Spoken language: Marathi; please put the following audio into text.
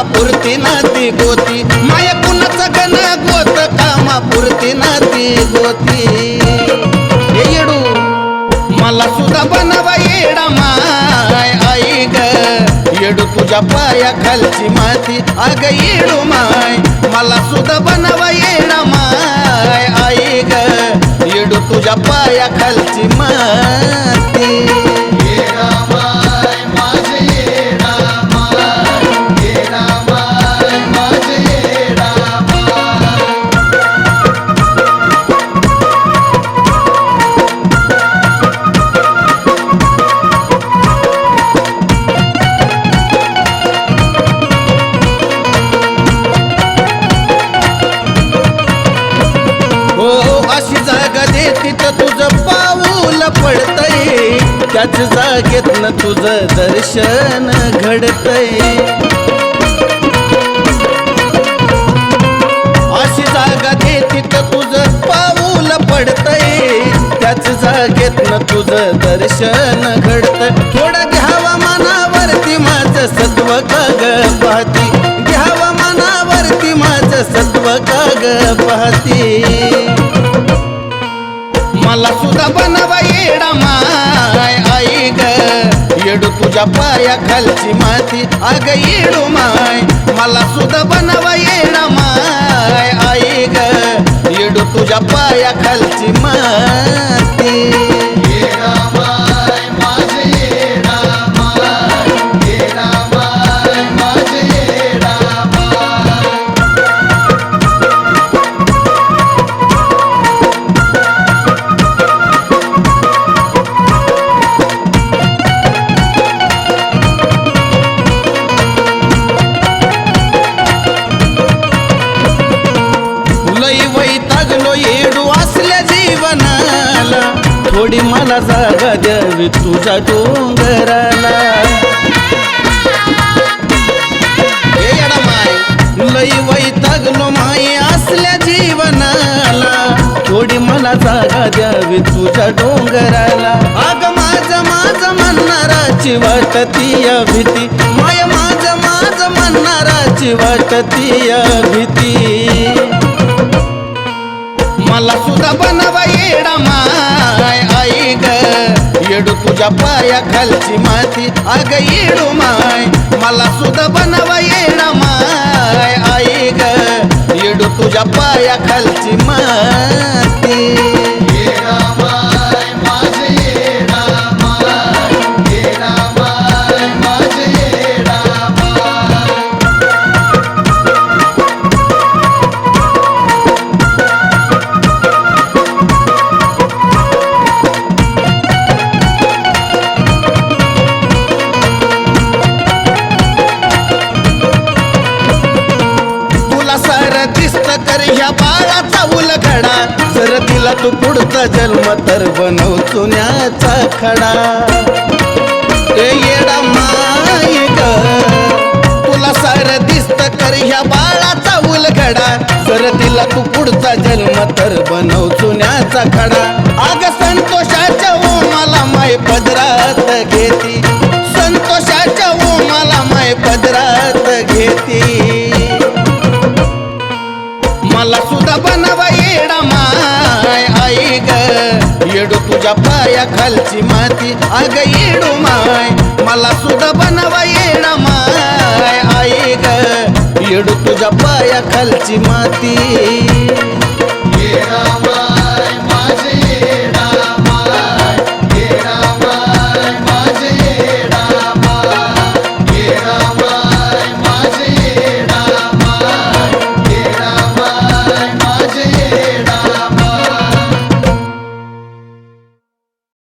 कामापुरती ना ती गोती माया कुणाचा गण गोत कामापुरती ना ती गोती येडू मला सुद्धा बनवा येडा माय आई ग येडू तुझ्या पाया खालची माती अग येडू माय मला सुद्धा बनवा येडा माय आई ग येडू तुझ्या पाया खालची माती अशी जागा देती तर तुझं पाऊल पडतय त्याच जागेतनं तुझं दर्शन घडतय अशी जागा देती तर तुझं पाऊल पडतय त्याच जागेतनं तुझं दर्शन घडतय थोडं घ्यावा मनावरती माझं सत्व काग पाहती घ्यावा मनावरती माझं सत्व काग पाहती मला सुद्धा बनवा येडा माय आई ग येडू तुझ्या पाया खालची माती अग येडू माय मला सुद्धा बनवा येडा माय आई ग येडू तुझ्या पाया खालची माती थोडी मला जागा द्यावी तुझ्या डोंगराला येडा माय लई वैतागलो माई असल्या जीवनाला थोडी मला जागा द्यावी तुझ्या डोंगराला अग माझं म्हणणाराची वाटती भीती माय माझं म्हणणाराची वाटती भीती मला सुद्धा बनवा येडा माय आई ग येडू तुझ्या पाया खालची माती अग येडू माय मला सुद्धा बनवा येडा माय आई ग येडू तुझ्या पाया खालची माती कर ह्या बाळाचा उलगडा जर दिला तू पुढचा जन्म तर बनव चुन्याचा खडा येडा माय ग तुला सार दिसत कर ह्या बाळाचा उलगडा जर दिला तू पुढचा जन्म तर बनव चुन्याचा खडा अग संतोषाच्या ओमाला माय पदरात घेती संतोषाच्या ओमाला माय पदरात घेती मला सुद्धा बनवा येडा माय आई ग येडू तुझ्या पाया खालची माती अग येडू माय मला सुद्धा बनवा येडा माय आई ग येडू तुझ्या पाया खालची माती येडा माय माझे